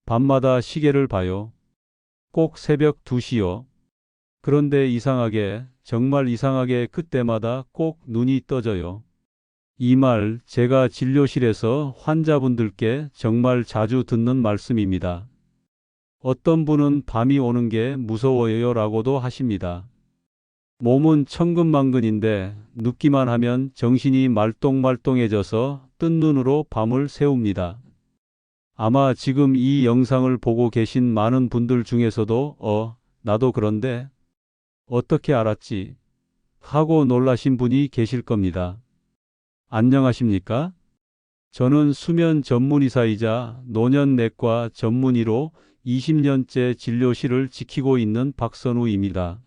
밤마다 시계를 봐요. 꼭 새벽 2시요. 그런데 이상하게, 정말 이상하게 그때마다 꼭 눈이 떠져요. 이 말 제가 진료실에서 환자분들께 정말 자주 듣는 말씀입니다. 어떤 분은 밤이 오는 게 무서워요 라고도 하십니다. 몸은 천근만근인데 눕기만 하면 정신이 말똥말똥해져서 뜬 눈으로 밤을 새웁니다. 아마 지금 이 영상을 보고 계신 많은 분들 중에서도 나도 그런데 어떻게 알았지? 하고 놀라신 분이 계실 겁니다. 안녕하십니까? 저는 수면 전문의사이자 노년내과 전문의로 20년째 진료실을 지키고 있는 박선우입니다.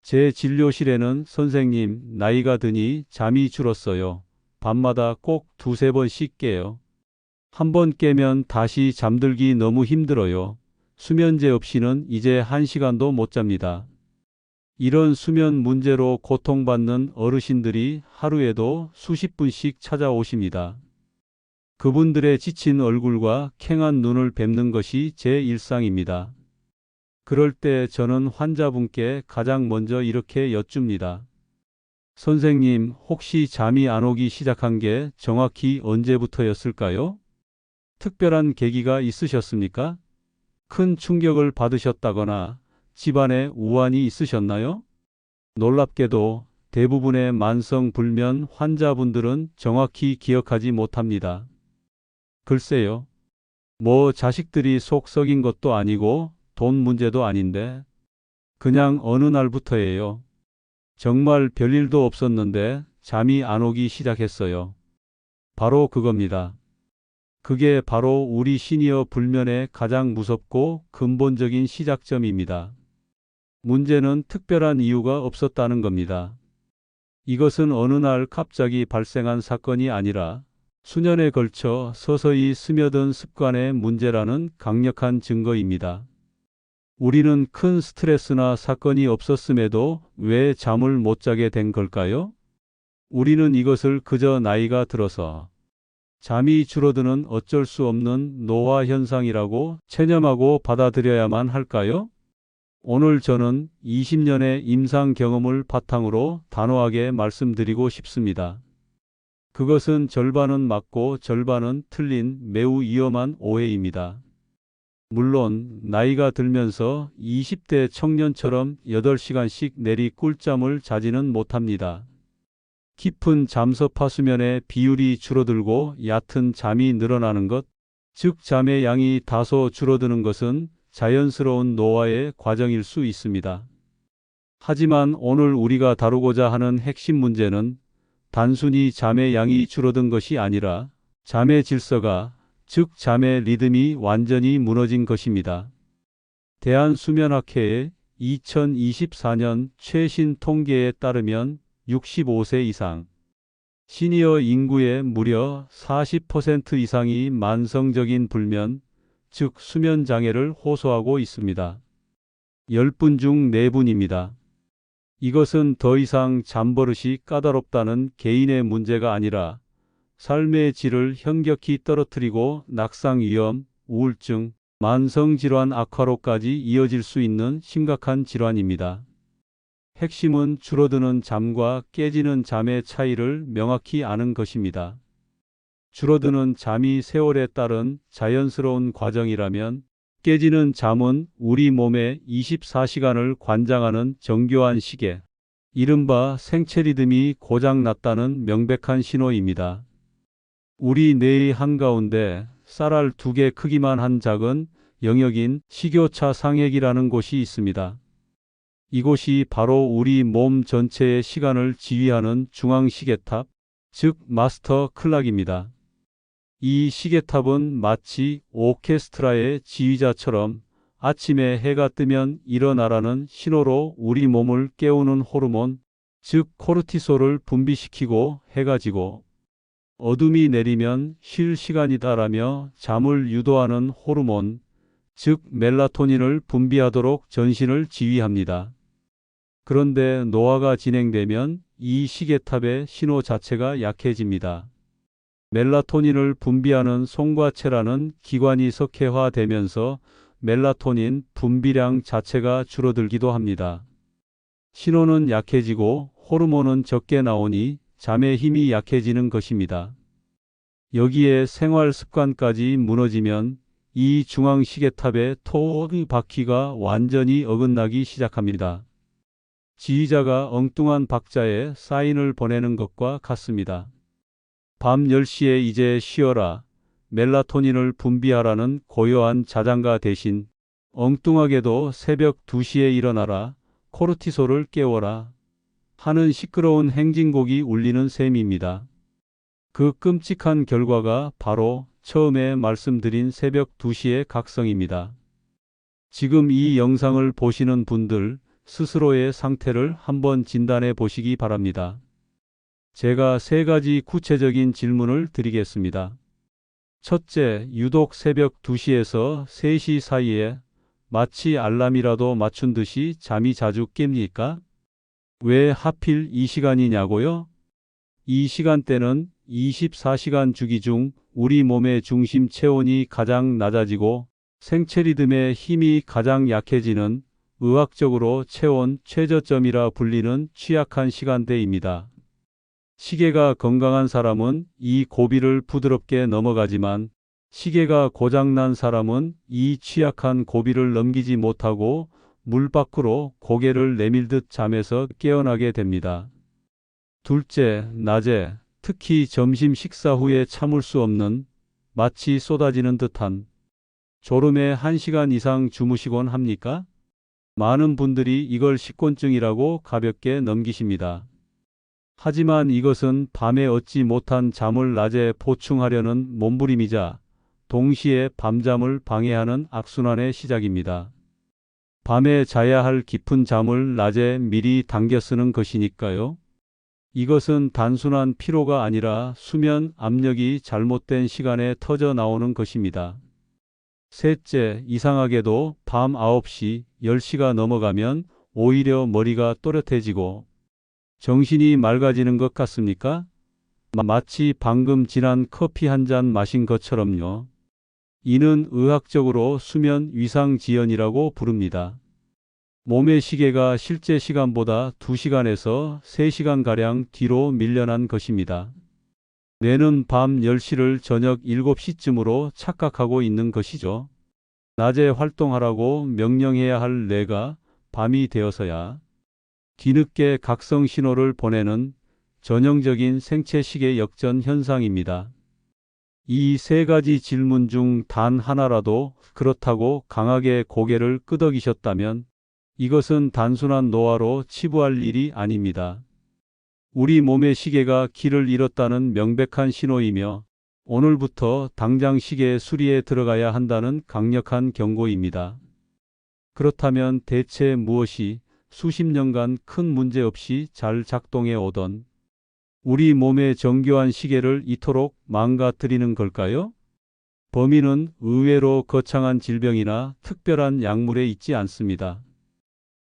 제 진료실에는 선생님, 나이가 드니 잠이 줄었어요. 밤마다 꼭 2~3번씩 깨요. 한 번 깨면 다시 잠들기 너무 힘들어요. 수면제 없이는 이제 1시간도 못 잡니다. 이런 수면 문제로 고통받는 어르신들이 하루에도 수십 분씩 찾아오십니다. 그분들의 지친 얼굴과 캥한 눈을 뵙는 것이 제 일상입니다. 그럴 때 저는 환자분께 가장 먼저 이렇게 여쭙니다. 선생님, 혹시 잠이 안 오기 시작한 게 정확히 언제부터였을까요? 특별한 계기가 있으셨습니까? 큰 충격을 받으셨다거나 집안에 우환이 있으셨나요? 놀랍게도 대부분의 만성 불면 환자분들은 정확히 기억하지 못합니다. 글쎄요. 뭐 자식들이 속 썩인 것도 아니고 돈 문제도 아닌데 그냥 어느 날부터예요. 정말 별일도 없었는데 잠이 안 오기 시작했어요. 바로 그겁니다. 그게 바로 우리 시니어 불면의 가장 무섭고 근본적인 시작점입니다. 문제는 특별한 이유가 없었다는 겁니다. 이것은 어느 날 갑자기 발생한 사건이 아니라 수년에 걸쳐 서서히 스며든 습관의 문제라는 강력한 증거입니다. 우리는 큰 스트레스나 사건이 없었음에도 왜 잠을 못 자게 된 걸까요? 우리는 이것을 그저 나이가 들어서 잠이 줄어드는 어쩔 수 없는 노화 현상이라고 체념하고 받아들여야만 할까요? 오늘 저는 20년의 임상 경험을 바탕으로 단호하게 말씀드리고 싶습니다. 그것은 절반은 맞고 절반은 틀린 매우 위험한 오해입니다. 물론 나이가 들면서 20대 청년처럼 8시간씩 내리 꿀잠을 자지는 못합니다. 깊은 잠섭하 수면의 비율이 줄어들고 얕은 잠이 늘어나는 것, 즉 잠의 양이 다소 줄어드는 것은 자연스러운 노화의 과정일 수 있습니다. 하지만 오늘 우리가 다루고자 하는 핵심 문제는 단순히 잠의 양이 줄어든 것이 아니라 잠의 질서가, 즉 잠의 리듬이 완전히 무너진 것입니다. 대한수면학회의 2024년 최신 통계에 따르면 65세 이상 시니어 인구의 무려 40% 이상이 만성적인 불면, 즉 수면 장애를 호소하고 있습니다. 10분 중 4분입니다. 이것은 더 이상 잠버릇이 까다롭다는 개인의 문제가 아니라 삶의 질을 현격히 떨어뜨리고 낙상 위험, 우울증, 만성질환 악화로까지 이어질 수 있는 심각한 질환입니다. 핵심은 줄어드는 잠과 깨지는 잠의 차이를 명확히 아는 것입니다. 줄어드는 잠이 세월에 따른 자연스러운 과정이라면 깨지는 잠은 우리 몸의 24시간을 관장하는 정교한 시계, 이른바 생체 리듬이 고장났다는 명백한 신호입니다. 우리 뇌의 한가운데 쌀알 2개 크기만 한 작은 영역인 식교차 상핵이라는 곳이 있습니다. 이곳이 바로 우리 몸 전체의 시간을 지휘하는 중앙시계탑, 즉 마스터 클락입니다. 이 시계탑은 마치 오케스트라의 지휘자처럼 아침에 해가 뜨면 일어나라는 신호로 우리 몸을 깨우는 호르몬, 즉 코르티솔을 분비시키고 해가 지고 어둠이 내리면 쉴 시간이다라며 잠을 유도하는 호르몬, 즉 멜라토닌을 분비하도록 전신을 지휘합니다. 그런데 노화가 진행되면 이 시계탑의 신호 자체가 약해집니다. 멜라토닌을 분비하는 송과체라는 기관이 석회화되면서 멜라토닌 분비량 자체가 줄어들기도 합니다. 신호는 약해지고 호르몬은 적게 나오니 잠의 힘이 약해지는 것입니다. 여기에 생활 습관까지 무너지면 이 중앙시계탑의 토 바퀴가 완전히 어긋나기 시작합니다. 지휘자가 엉뚱한 박자에 사인을 보내는 것과 같습니다. 밤 10시에 이제 쉬어라. 멜라토닌을 분비하라는 고요한 자장가 대신 엉뚱하게도 새벽 2시에 일어나라. 코르티솔을 깨워라. 하는 시끄러운 행진곡이 울리는 셈입니다. 그 끔찍한 결과가 바로 처음에 말씀드린 새벽 2시의 각성입니다. 지금 이 영상을 보시는 분들 스스로의 상태를 한번 진단해 보시기 바랍니다. 제가 3가지 구체적인 질문을 드리겠습니다. 첫째, 유독 새벽 2시에서 3시 사이에 마치 알람이라도 맞춘 듯이 잠이 자주 깹니까? 왜 하필 이 시간이냐고요? 이 시간대는 24시간 주기 중 우리 몸의 중심 체온이 가장 낮아지고 생체 리듬의 힘이 가장 약해지는 의학적으로 체온 최저점이라 불리는 취약한 시간대입니다. 시계가 건강한 사람은 이 고비를 부드럽게 넘어가지만 시계가 고장난 사람은 이 취약한 고비를 넘기지 못하고 물 밖으로 고개를 내밀듯 잠에서 깨어나게 됩니다. 둘째, 낮에, 특히 점심 식사 후에 참을 수 없는 마치 쏟아지는 듯한 졸음에 1시간 이상 주무시곤 합니까? 많은 분들이 이걸 식곤증이라고 가볍게 넘기십니다. 하지만 이것은 밤에 얻지 못한 잠을 낮에 보충하려는 몸부림이자 동시에 밤잠을 방해하는 악순환의 시작입니다. 밤에 자야 할 깊은 잠을 낮에 미리 당겨 쓰는 것이니까요. 이것은 단순한 피로가 아니라 수면 압력이 잘못된 시간에 터져 나오는 것입니다. 셋째, 이상하게도 밤 9시, 10시가 넘어가면 오히려 머리가 또렷해지고 정신이 맑아지는 것 같습니까? 마치 방금 진한 커피 한 잔 마신 것처럼요. 이는 의학적으로 수면 위상 지연이라고 부릅니다. 몸의 시계가 실제 시간보다 2시간에서 3시간가량 뒤로 밀려난 것입니다. 뇌는 밤 10시를 저녁 7시쯤으로 착각하고 있는 것이죠. 낮에 활동하라고 명령해야 할 뇌가 밤이 되어서야 뒤늦게 각성 신호를 보내는 전형적인 생체시계 역전 현상입니다. 이 3가지 질문 중 단 하나라도 그렇다고 강하게 고개를 끄덕이셨다면 이것은 단순한 노화로 치부할 일이 아닙니다. 우리 몸의 시계가 길을 잃었다는 명백한 신호이며 오늘부터 당장 시계 수리에 들어가야 한다는 강력한 경고입니다. 그렇다면 대체 무엇이 수십 년간 큰 문제 없이 잘 작동해 오던 우리 몸의 정교한 시계를 이토록 망가뜨리는 걸까요? 범인은 의외로 거창한 질병이나 특별한 약물에 있지 않습니다.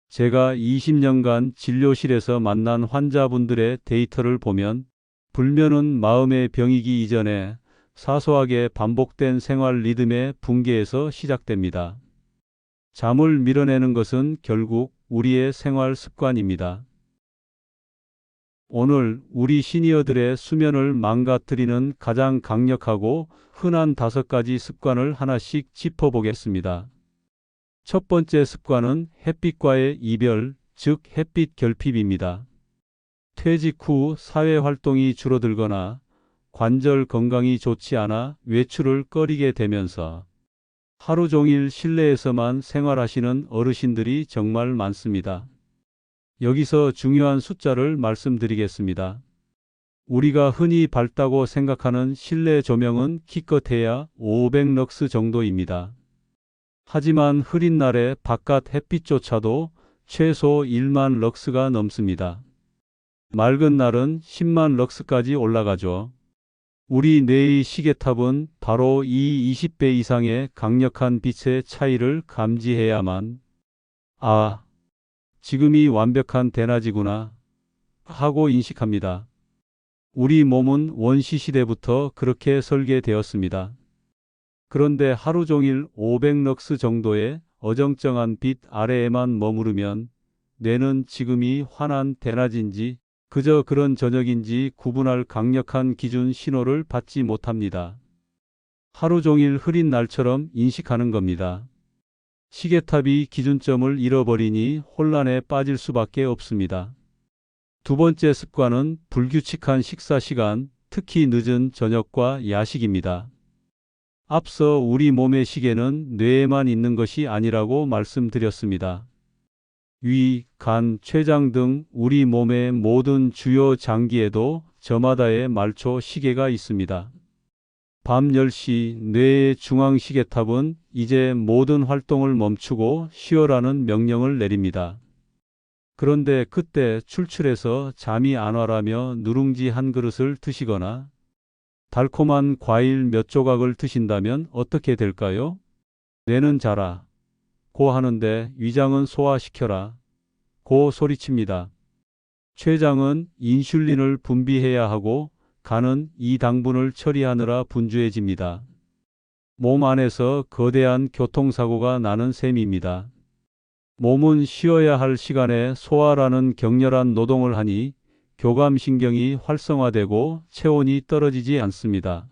제가 20년간 진료실에서 만난 환자분들의 데이터를 보면 불면은 마음의 병이기 이전에 사소하게 반복된 생활 리듬의 붕괴에서 시작됩니다. 잠을 밀어내는 것은 결국 우리의 생활 습관입니다. 오늘 우리 시니어들의 수면을 망가뜨리는 가장 강력하고 흔한 5가지 습관을 하나씩 짚어보겠습니다. 첫 번째 습관은 햇빛과의 이별, 즉 햇빛 결핍입니다. 퇴직 후 사회 활동이 줄어들거나 관절 건강이 좋지 않아 외출을 꺼리게 되면서 하루 종일 실내에서만 생활하시는 어르신들이 정말 많습니다. 여기서 중요한 숫자를 말씀드리겠습니다. 우리가 흔히 밝다고 생각하는 실내 조명은 기껏해야 500럭스 정도입니다. 하지만 흐린 날에 바깥 햇빛조차도 최소 1만 럭스가 넘습니다. 맑은 날은 10만 럭스까지 올라가죠. 우리 뇌의 시계탑은 바로 이 20배 이상의 강력한 빛의 차이를 감지해야만 지금이 완벽한 대낮이구나 하고 인식합니다. 우리 몸은 원시시대부터 그렇게 설계되었습니다. 그런데 하루 종일 500럭스 정도의 어정쩡한 빛 아래에만 머무르면 뇌는 지금이 환한 대낮인지 그저 그런 저녁인지 구분할 강력한 기준 신호를 받지 못합니다. 하루 종일 흐린 날처럼 인식하는 겁니다. 시계탑이 기준점을 잃어버리니 혼란에 빠질 수밖에 없습니다. 두 번째 습관은 불규칙한 식사 시간, 특히 늦은 저녁과 야식입니다. 앞서 우리 몸의 시계는 뇌에만 있는 것이 아니라고 말씀드렸습니다. 위, 간, 췌장 등 우리 몸의 모든 주요 장기에도 저마다의 말초 시계가 있습니다. 밤 10시 뇌의 중앙시계탑은 이제 모든 활동을 멈추고 쉬어라는 명령을 내립니다. 그런데 그때 출출해서 잠이 안 와라며 누룽지 한 그릇을 드시거나 달콤한 과일 몇 조각을 드신다면 어떻게 될까요? 뇌는 자라 고 하는데 위장은 소화시켜라 고 소리칩니다. 췌장은 인슐린을 분비해야 하고 간은 이 당분을 처리하느라 분주해집니다. 몸 안에서 거대한 교통사고가 나는 셈입니다. 몸은 쉬어야 할 시간에 소화라는 격렬한 노동을 하니 교감신경이 활성화되고 체온이 떨어지지 않습니다.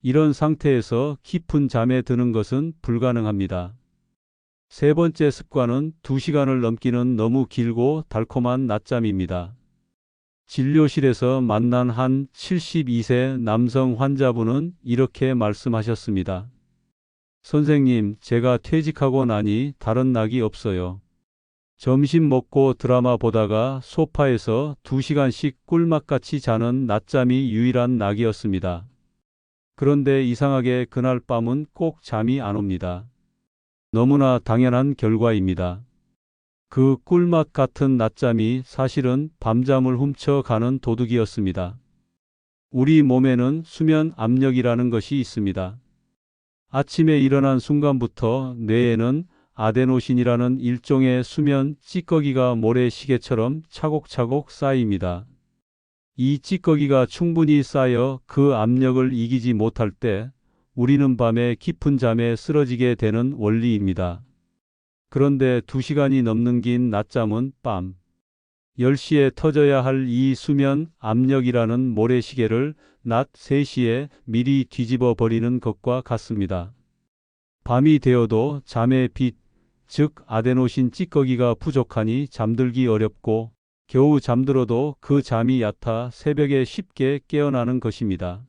이런 상태에서 깊은 잠에 드는 것은 불가능합니다. 세 번째 습관은 2시간을 넘기는 너무 길고 달콤한 낮잠입니다. 진료실에서 만난 한 72세 남성 환자분은 이렇게 말씀하셨습니다. 선생님, 제가 퇴직하고 나니 다른 낙이 없어요. 점심 먹고 드라마 보다가 소파에서 2시간씩 꿀맛같이 자는 낮잠이 유일한 낙이었습니다. 그런데 이상하게 그날 밤은 꼭 잠이 안 옵니다. 너무나 당연한 결과입니다. 그 꿀맛 같은 낮잠이 사실은 밤잠을 훔쳐가는 도둑이었습니다. 우리 몸에는 수면 압력이라는 것이 있습니다. 아침에 일어난 순간부터 뇌에는 아데노신이라는 일종의 수면 찌꺼기가 모래시계처럼 차곡차곡 쌓입니다. 이 찌꺼기가 충분히 쌓여 그 압력을 이기지 못할 때 우리는 밤에 깊은 잠에 쓰러지게 되는 원리입니다. 그런데 2시간이 넘는 긴 낮잠은 밤 10시에 터져야 할 이 수면 압력이라는 모래시계를 낮 3시에 미리 뒤집어 버리는 것과 같습니다. 밤이 되어도 잠의 빛, 즉 아데노신 찌꺼기가 부족하니 잠들기 어렵고 겨우 잠들어도 그 잠이 얕아 새벽에 쉽게 깨어나는 것입니다.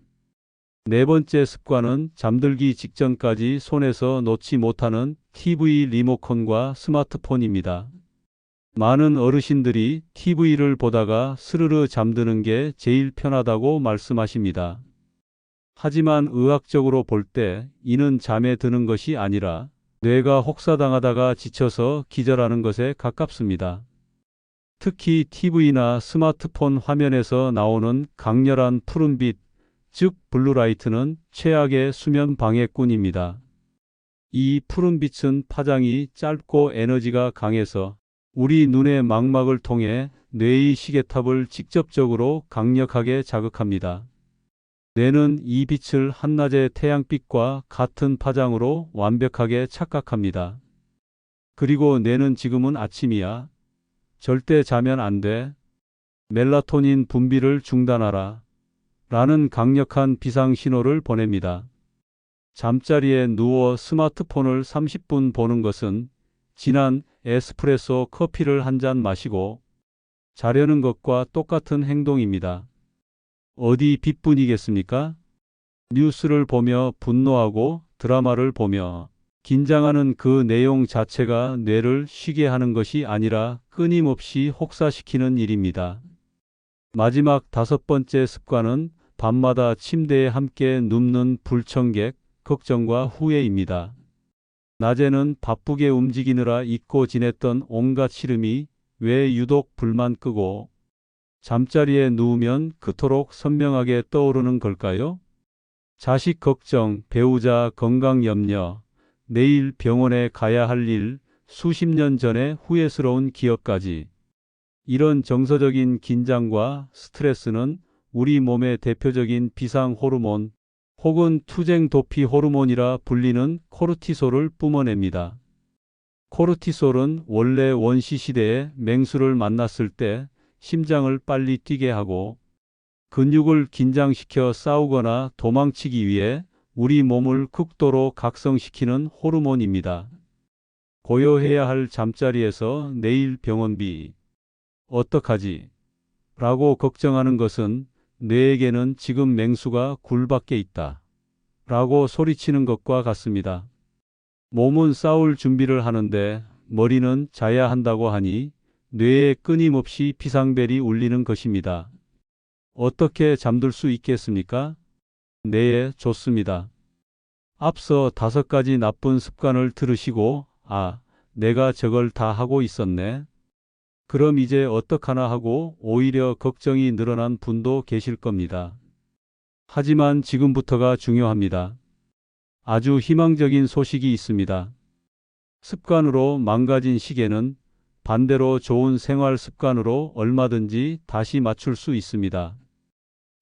네 번째 습관은 잠들기 직전까지 손에서 놓지 못하는 TV 리모컨과 스마트폰입니다. 많은 어르신들이 TV를 보다가 스르르 잠드는 게 제일 편하다고 말씀하십니다. 하지만 의학적으로 볼 때 이는 잠에 드는 것이 아니라 뇌가 혹사당하다가 지쳐서 기절하는 것에 가깝습니다. 특히 TV나 스마트폰 화면에서 나오는 강렬한 푸른빛, 즉 블루라이트는 최악의 수면 방해꾼입니다. 이 푸른빛은 파장이 짧고 에너지가 강해서 우리 눈의 망막을 통해 뇌의 시계탑을 직접적으로 강력하게 자극합니다. 뇌는 이 빛을 한낮의 태양빛과 같은 파장으로 완벽하게 착각합니다. 그리고 뇌는 지금은 아침이야. 절대 자면 안 돼. 멜라토닌 분비를 중단하라. 라는 강력한 비상신호를 보냅니다. 잠자리에 누워 스마트폰을 30분 보는 것은 진한 에스프레소 커피를 한 잔 마시고 자려는 것과 똑같은 행동입니다. 어디 빗뿐이겠습니까? 뉴스를 보며 분노하고 드라마를 보며 긴장하는 그 내용 자체가 뇌를 쉬게 하는 것이 아니라 끊임없이 혹사시키는 일입니다. 마지막 5번째 습관은 밤마다 침대에 함께 눕는 불청객, 걱정과 후회입니다. 낮에는 바쁘게 움직이느라 잊고 지냈던 온갖 시름이 왜 유독 불만 끄고 잠자리에 누우면 그토록 선명하게 떠오르는 걸까요? 자식 걱정, 배우자 건강 염려, 내일 병원에 가야 할 일, 수십 년 전의 후회스러운 기억까지. 이런 정서적인 긴장과 스트레스는 우리 몸의 대표적인 비상 호르몬 혹은 투쟁 도피 호르몬이라 불리는 코르티솔을 뿜어냅니다. 코르티솔은 원래 원시 시대에 맹수를 만났을 때 심장을 빨리 뛰게 하고 근육을 긴장시켜 싸우거나 도망치기 위해 우리 몸을 극도로 각성시키는 호르몬입니다. 고요해야 할 잠자리에서 내일 병원비 어떡하지? 라고 걱정하는 것은 뇌에게는 지금 맹수가 굴밖에 있다. 라고 소리치는 것과 같습니다. 몸은 싸울 준비를 하는데 머리는 자야 한다고 하니 뇌에 끊임없이 비상벨이 울리는 것입니다. 어떻게 잠들 수 있겠습니까? 네, 좋습니다. 앞서 5가지 나쁜 습관을 들으시고 내가 저걸 다 하고 있었네. 그럼 이제 어떡하나 하고 오히려 걱정이 늘어난 분도 계실 겁니다. 하지만 지금부터가 중요합니다. 아주 희망적인 소식이 있습니다. 습관으로 망가진 시계는 반대로 좋은 생활 습관으로 얼마든지 다시 맞출 수 있습니다.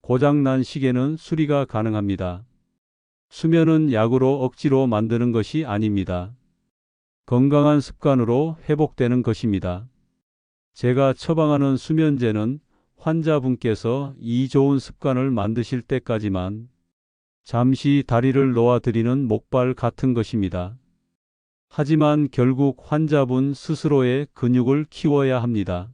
고장난 시계는 수리가 가능합니다. 수면은 약으로 억지로 만드는 것이 아닙니다. 건강한 습관으로 회복되는 것입니다. 제가 처방하는 수면제는 환자분께서 이 좋은 습관을 만드실 때까지만 잠시 다리를 놓아드리는 목발 같은 것입니다. 하지만 결국 환자분 스스로의 근육을 키워야 합니다.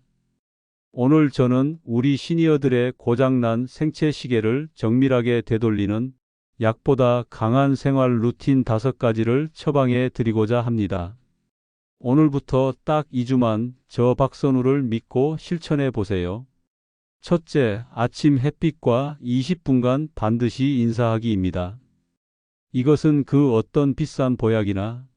오늘 저는 우리 시니어들의 고장난 생체 시계를 정밀하게 되돌리는 약보다 강한 생활 루틴 5가지를 처방해 드리고자 합니다. 오늘부터 딱 2주만 저 박선우를 믿고 실천해 보세요. 첫째, 아침 햇빛과 20분간 반드시 인사하기입니다. 이것은 그 어떤 비싼 보약이나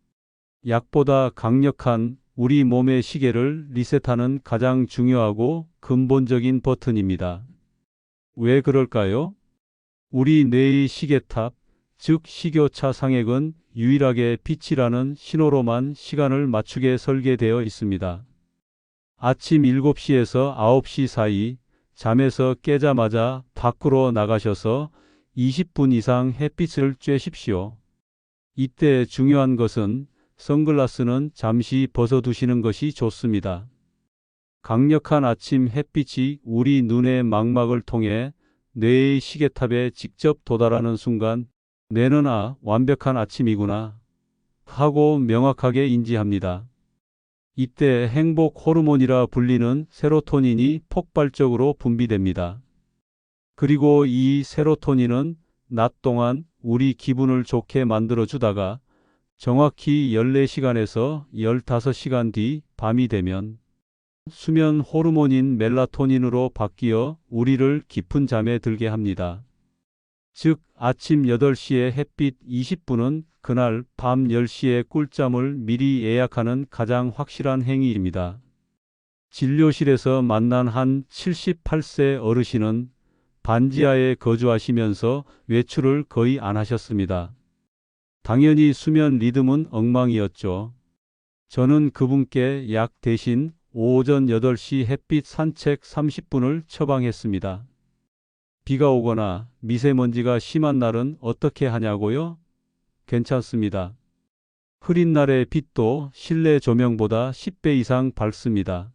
약보다 강력한 우리 몸의 시계를 리셋하는 가장 중요하고 근본적인 버튼입니다. 왜 그럴까요? 우리 뇌의 시계탑, 즉 식욕차 상액은 유일하게 빛이라는 신호로만 시간을 맞추게 설계되어 있습니다. 아침 7시에서 9시 사이 잠에서 깨자마자 밖으로 나가셔서 20분 이상 햇빛을 쬐십시오. 이때 중요한 것은 선글라스는 잠시 벗어두시는 것이 좋습니다. 강력한 아침 햇빛이 우리 눈의 망막을 통해 뇌의 시계탑에 직접 도달하는 순간 뇌는 완벽한 아침이구나 하고 명확하게 인지합니다. 이때 행복 호르몬이라 불리는 세로토닌이 폭발적으로 분비됩니다. 그리고 이 세로토닌은 낮 동안 우리 기분을 좋게 만들어주다가 정확히 14시간에서 15시간 뒤 밤이 되면 수면 호르몬인 멜라토닌으로 바뀌어 우리를 깊은 잠에 들게 합니다. 즉 아침 8시에 햇빛 20분은 그날 밤 10시에 꿀잠을 미리 예약하는 가장 확실한 행위입니다. 진료실에서 만난 한 78세 어르신은 반지하에 거주하시면서 외출을 거의 안 하셨습니다. 당연히 수면 리듬은 엉망이었죠. 저는 그분께 약 대신 오전 8시 햇빛 산책 30분을 처방했습니다. 비가 오거나 미세먼지가 심한 날은 어떻게 하냐고요? 괜찮습니다. 흐린 날의 빛도 실내 조명보다 10배 이상 밝습니다.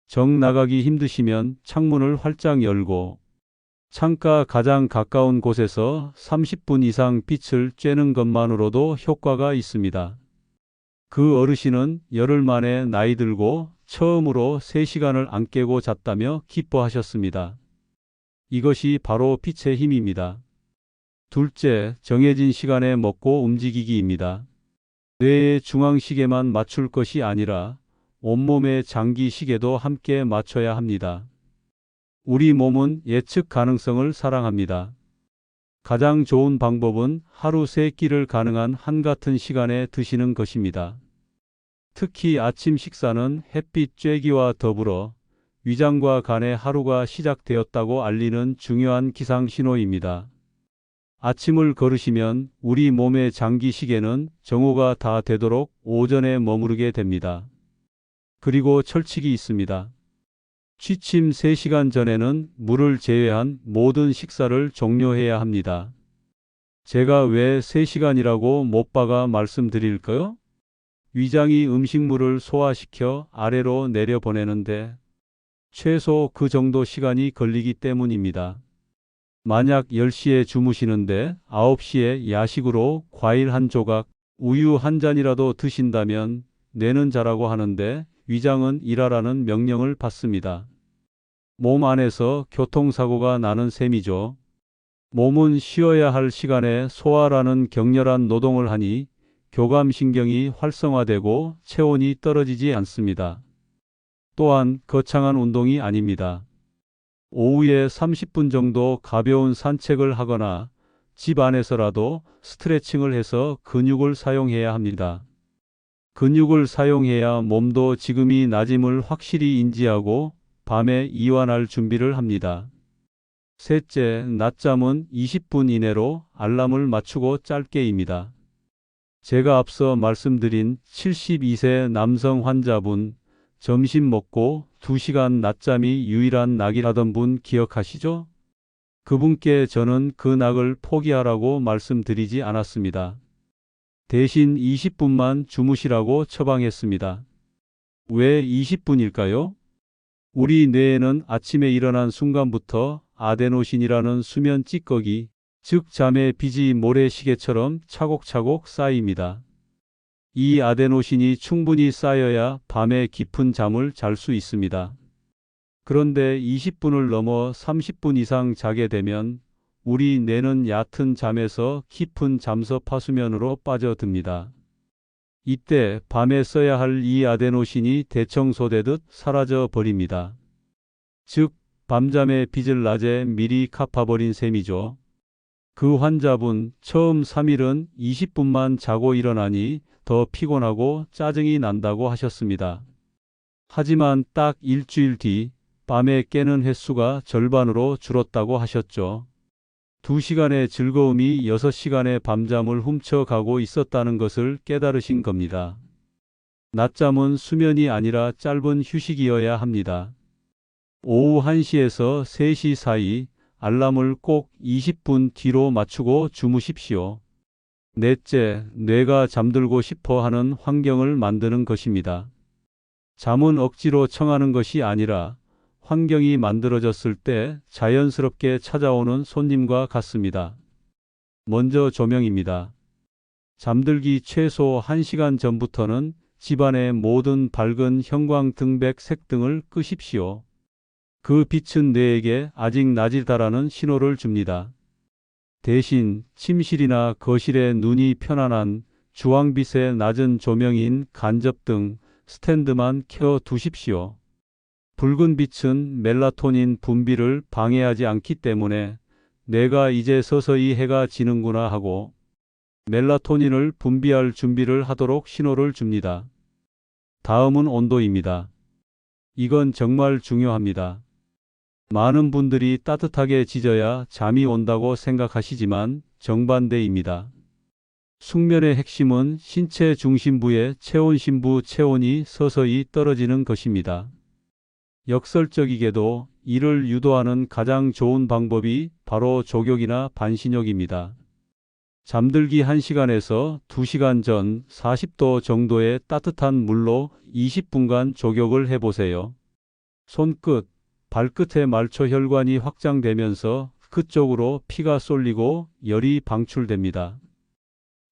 정 나가기 힘드시면 창문을 활짝 열고 창가 가장 가까운 곳에서 30분 이상 빛을 쬐는 것만으로도 효과가 있습니다. 그 어르신은 열흘 만에 나이 들고 처음으로 3시간을 안 깨고 잤다며 기뻐하셨습니다. 이것이 바로 빛의 힘입니다. 둘째, 정해진 시간에 먹고 움직이기입니다. 뇌의 중앙시계만 맞출 것이 아니라 온몸의 장기시계도 함께 맞춰야 합니다. 우리 몸은 예측 가능성을 사랑합니다. 가장 좋은 방법은 하루 3끼를 가능한 한같은 시간에 드시는 것입니다. 특히 아침 식사는 햇빛 쬐기와 더불어 위장과 간의 하루가 시작되었다고 알리는 중요한 기상 신호입니다. 아침을 걸으시면 우리 몸의 장기 시계는 정오가 다 되도록 오전에 머무르게 됩니다. 그리고 철칙이 있습니다. 취침 3시간 전에는 물을 제외한 모든 식사를 종료해야 합니다. 제가 왜 3시간이라고 못 박아 말씀드릴까요? 위장이 음식물을 소화시켜 아래로 내려보내는데 최소 그 정도 시간이 걸리기 때문입니다. 만약 10시에 주무시는데 9시에 야식으로 과일 한 조각, 우유 한 잔이라도 드신다면 뇌는 자라고 하는데 위장은 일하라는 명령을 받습니다. 몸 안에서 교통사고가 나는 셈이죠. 몸은 쉬어야 할 시간에 소화라는 격렬한 노동을 하니 교감신경이 활성화되고 체온이 떨어지지 않습니다. 또한 거창한 운동이 아닙니다. 오후에 30분 정도 가벼운 산책을 하거나 집 안에서라도 스트레칭을 해서 근육을 사용해야 합니다. 근육을 사용해야 몸도 지금이 낮임을 확실히 인지하고 밤에 이완할 준비를 합니다. 셋째, 낮잠은 20분 이내로 알람을 맞추고 짧게입니다. 제가 앞서 말씀드린 72세 남성 환자분, 점심 먹고 2시간 낮잠이 유일한 낙이라던 분 기억하시죠? 그분께 저는 그 낙을 포기하라고 말씀드리지 않았습니다. 대신 20분만 주무시라고 처방했습니다. 왜 20분일까요? 우리 뇌에는 아침에 일어난 순간부터 아데노신이라는 수면 찌꺼기, 즉 잠의 빚이 모래시계처럼 차곡차곡 쌓입니다. 이 아데노신이 충분히 쌓여야 밤에 깊은 잠을 잘 수 있습니다. 그런데 20분을 넘어 30분 이상 자게 되면 우리 뇌는 얕은 잠에서 깊은 잠섭하수면으로 빠져듭니다. 이때 밤에 써야 할 이 아데노신이 대청소되듯 사라져 버립니다. 즉, 밤잠의 빚을 낮에 미리 갚아버린 셈이죠. 그 환자분 처음 3일은 20분만 자고 일어나니 더 피곤하고 짜증이 난다고 하셨습니다. 하지만 딱 일주일 뒤 밤에 깨는 횟수가 절반으로 줄었다고 하셨죠. 2시간의 즐거움이 6시간의 밤잠을 훔쳐가고 있었다는 것을 깨달으신 겁니다. 낮잠은 수면이 아니라 짧은 휴식이어야 합니다. 오후 1시에서 3시 사이 알람을 꼭 20분 뒤로 맞추고 주무십시오. 넷째, 뇌가 잠들고 싶어 하는 환경을 만드는 것입니다. 잠은 억지로 청하는 것이 아니라 환경이 만들어졌을 때 자연스럽게 찾아오는 손님과 같습니다. 먼저 조명입니다. 잠들기 최소 1시간 전부터는 집안의 모든 밝은 형광등백 색등을 끄십시오. 그 빛은 뇌에게 아직 낮이다라는 신호를 줍니다. 대신 침실이나 거실에 눈이 편안한 주황빛의 낮은 조명인 간접등, 스탠드만 켜 두십시오. 붉은 빛은 멜라토닌 분비를 방해하지 않기 때문에 내가 이제 서서히 해가 지는구나 하고 멜라토닌을 분비할 준비를 하도록 신호를 줍니다. 다음은 온도입니다. 이건 정말 중요합니다. 많은 분들이 따뜻하게 지져야 잠이 온다고 생각하시지만 정반대입니다. 숙면의 핵심은 신체 중심부의 체온신부 체온이 서서히 떨어지는 것입니다. 역설적이게도 이를 유도하는 가장 좋은 방법이 바로 족욕이나 반신욕입니다. 잠들기 1시간에서 2시간 전 40도 정도의 따뜻한 물로 20분간 족욕을 해보세요. 손끝, 발끝의 말초 혈관이 확장되면서 그쪽으로 피가 쏠리고 열이 방출됩니다.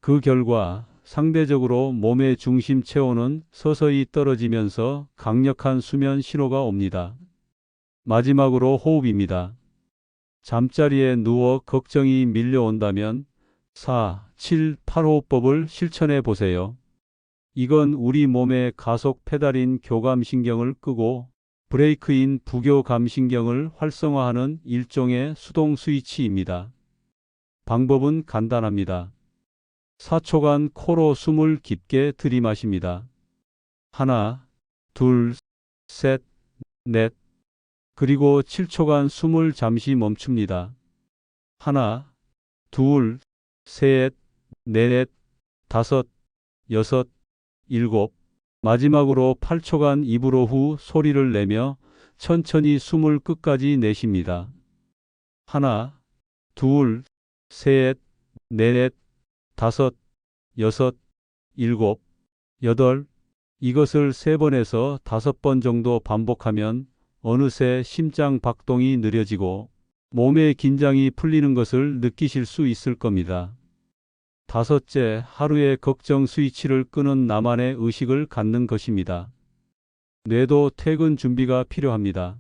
그 결과 상대적으로 몸의 중심 체온은 서서히 떨어지면서 강력한 수면 신호가 옵니다. 마지막으로 호흡입니다. 잠자리에 누워 걱정이 밀려온다면 4, 7, 8호흡법을 실천해 보세요. 이건 우리 몸의 가속 페달인 교감신경을 끄고 브레이크인 부교감신경을 활성화하는 일종의 수동 스위치입니다. 방법은 간단합니다. 4초간 코로 숨을 깊게 들이마십니다. 하나, 둘, 셋, 넷. 그리고 7초간 숨을 잠시 멈춥니다. 하나, 둘, 셋, 넷, 다섯, 여섯, 일곱. 마지막으로 8초간 입으로 후 소리를 내며 천천히 숨을 끝까지 내쉽니다. 하나, 둘, 셋, 넷, 다섯, 여섯, 일곱, 여덟. 이것을 3번에서 5번 정도 반복하면 어느새 심장 박동이 느려지고 몸의 긴장이 풀리는 것을 느끼실 수 있을 겁니다. 다섯째, 하루의 걱정 스위치를 끄는 나만의 의식을 갖는 것입니다. 뇌도 퇴근 준비가 필요합니다.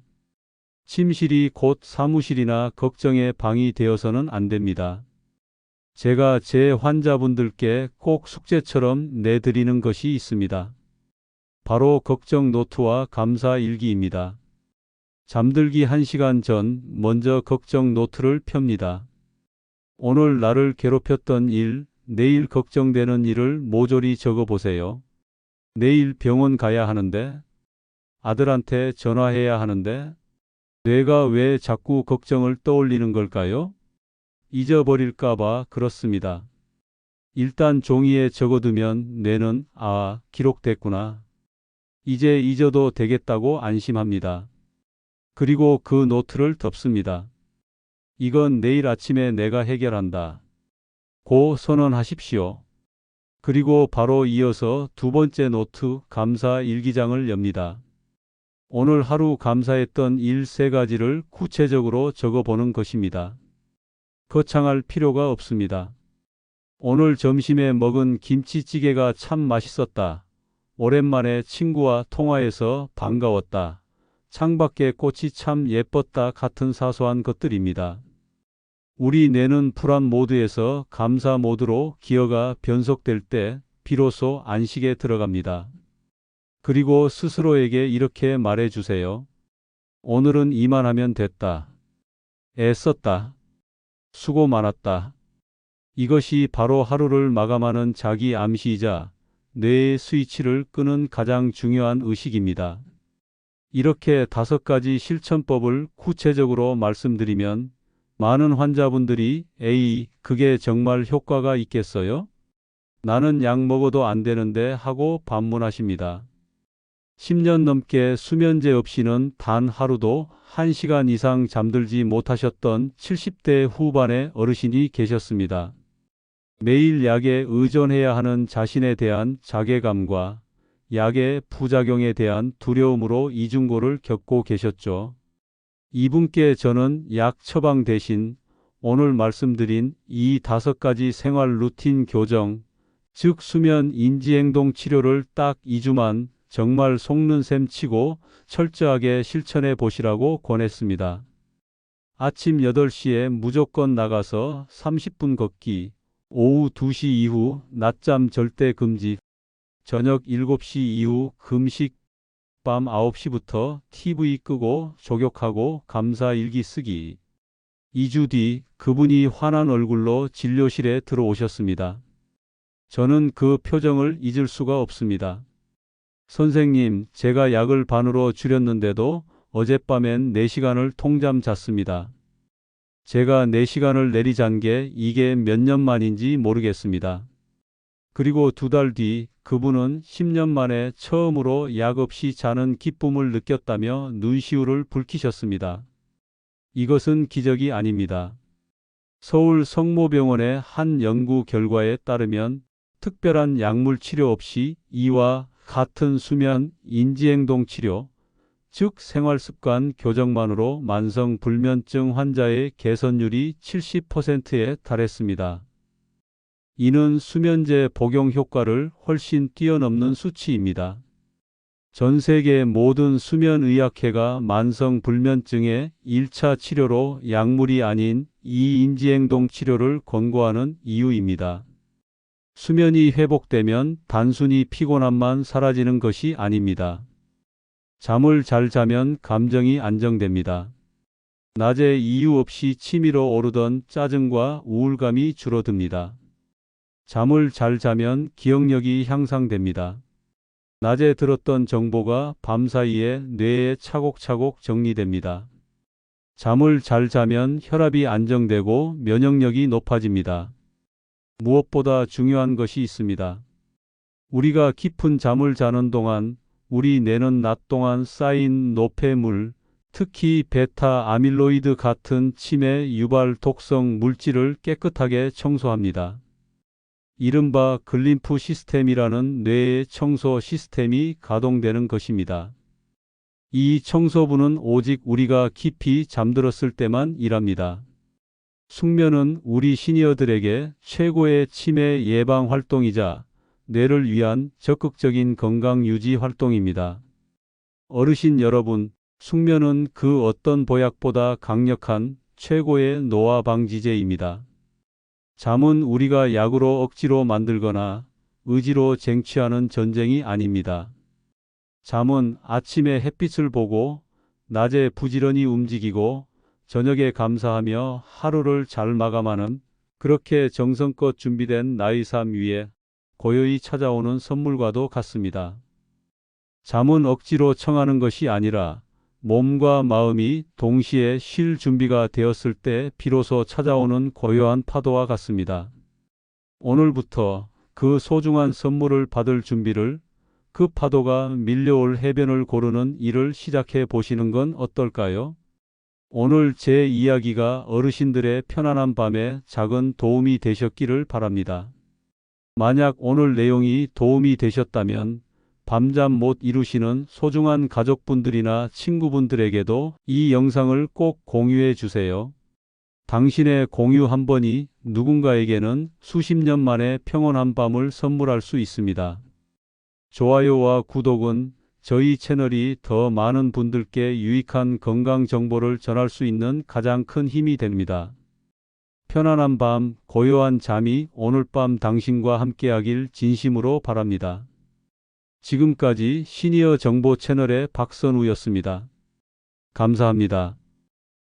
침실이 곧 사무실이나 걱정의 방이 되어서는 안 됩니다. 제가 제 환자분들께 꼭 숙제처럼 내드리는 것이 있습니다. 바로 걱정 노트와 감사 일기입니다. 잠들기 1시간 전 먼저 걱정 노트를 펴니다. 오늘 나를 괴롭혔던 일, 내일 걱정되는 일을 모조리 적어보세요. 내일 병원 가야 하는데, 아들한테 전화해야 하는데, 뇌가 왜 자꾸 걱정을 떠올리는 걸까요? 잊어버릴까봐 그렇습니다. 일단 종이에 적어두면 뇌는 기록됐구나. 이제 잊어도 되겠다고 안심합니다. 그리고 그 노트를 덮습니다. 이건 내일 아침에 내가 해결한다. 고 선언하십시오. 그리고 바로 이어서 2번째 노트 감사 일기장을 엽니다. 오늘 하루 감사했던 일 3가지를 구체적으로 적어보는 것입니다. 거창할 필요가 없습니다. 오늘 점심에 먹은 김치찌개가 참 맛있었다. 오랜만에 친구와 통화해서 반가웠다. 창밖에 꽃이 참 예뻤다 같은 사소한 것들입니다. 우리 뇌는 불안 모드에서 감사 모드로 기어가 변속될 때 비로소 안식에 들어갑니다. 그리고 스스로에게 이렇게 말해주세요. 오늘은 이만하면 됐다. 애썼다. 수고 많았다. 이것이 바로 하루를 마감하는 자기 암시이자 뇌의 스위치를 끄는 가장 중요한 의식입니다. 이렇게 5가지 실천법을 구체적으로 말씀드리면 많은 환자분들이 그게 정말 효과가 있겠어요? 나는 약 먹어도 안 되는데 하고 반문하십니다. 10년 넘게 수면제 없이는 단 하루도 1시간 이상 잠들지 못하셨던 70대 후반의 어르신이 계셨습니다. 매일 약에 의존해야 하는 자신에 대한 자괴감과 약의 부작용에 대한 두려움으로 이중고를 겪고 계셨죠. 이분께 저는 약 처방 대신 오늘 말씀드린 이 5가지 생활 루틴 교정, 즉 수면 인지행동 치료를 딱 2주만 정말 속는 셈 치고 철저하게 실천해 보시라고 권했습니다. 아침 8시에 무조건 나가서 30분 걷기, 오후 2시 이후 낮잠 절대 금지, 저녁 7시 이후 금식, 밤 9시부터 TV 끄고 족욕하고 감사 일기 쓰기. 2주 뒤 그분이 환한 얼굴로 진료실에 들어오셨습니다. 저는 그 표정을 잊을 수가 없습니다. 선생님, 제가 약을 반으로 줄였는데도 어젯밤엔 4시간을 통잠 잤습니다. 제가 4시간을 내리잔 게 이게 몇 년 만인지 모르겠습니다. 그리고 2달 뒤 그분은 10년 만에 처음으로 약 없이 자는 기쁨을 느꼈다며 눈시울을 붉히셨습니다. 이것은 기적이 아닙니다. 서울 성모병원의 한 연구 결과에 따르면 특별한 약물 치료 없이 이와 같은 수면 인지행동 치료, 즉 생활습관 교정만으로 만성 불면증 환자의 개선율이 70%에 달했습니다. 이는 수면제 복용 효과를 훨씬 뛰어넘는 수치입니다. 전 세계 모든 수면의학회가 만성 불면증의 1차 치료로 약물이 아닌 이 인지행동 치료를 권고하는 이유입니다. 수면이 회복되면 단순히 피곤함만 사라지는 것이 아닙니다. 잠을 잘 자면 감정이 안정됩니다. 낮에 이유 없이 치밀어 오르던 짜증과 우울감이 줄어듭니다. 잠을 잘 자면 기억력이 향상됩니다. 낮에 들었던 정보가 밤사이에 뇌에 차곡차곡 정리됩니다. 잠을 잘 자면 혈압이 안정되고 면역력이 높아집니다. 무엇보다 중요한 것이 있습니다. 우리가 깊은 잠을 자는 동안 우리 뇌는 낮 동안 쌓인 노폐물, 특히 베타 아밀로이드 같은 치매 유발 독성 물질을 깨끗하게 청소합니다. 이른바 글림프 시스템이라는 뇌의 청소 시스템이 가동되는 것입니다. 이 청소부는 오직 우리가 깊이 잠들었을 때만 일합니다. 숙면은 우리 시니어들에게 최고의 치매 예방 활동이자 뇌를 위한 적극적인 건강 유지 활동입니다. 어르신 여러분, 숙면은 그 어떤 보약보다 강력한 최고의 노화 방지제입니다. 잠은 우리가 약으로 억지로 만들거나 의지로 쟁취하는 전쟁이 아닙니다. 잠은 아침에 햇빛을 보고 낮에 부지런히 움직이고 저녁에 감사하며 하루를 잘 마감하는, 그렇게 정성껏 준비된 나의 삶 위에 고요히 찾아오는 선물과도 같습니다. 잠은 억지로 청하는 것이 아니라 몸과 마음이 동시에 쉴 준비가 되었을 때 비로소 찾아오는 고요한 파도와 같습니다. 오늘부터 그 소중한 선물을 받을 준비를, 그 파도가 밀려올 해변을 고르는 일을 시작해 보시는 건 어떨까요? 오늘 제 이야기가 어르신들의 편안한 밤에 작은 도움이 되셨기를 바랍니다. 만약 오늘 내용이 도움이 되셨다면 밤잠 못 이루시는 소중한 가족분들이나 친구분들에게도 이 영상을 꼭 공유해 주세요. 당신의 공유 한 번이 누군가에게는 수십 년 만에 평온한 밤을 선물할 수 있습니다. 좋아요와 구독은 저희 채널이 더 많은 분들께 유익한 건강 정보를 전할 수 있는 가장 큰 힘이 됩니다. 편안한 밤, 고요한 잠이 오늘 밤 당신과 함께하길 진심으로 바랍니다. 지금까지 시니어 정보 채널의 박선우였습니다. 감사합니다.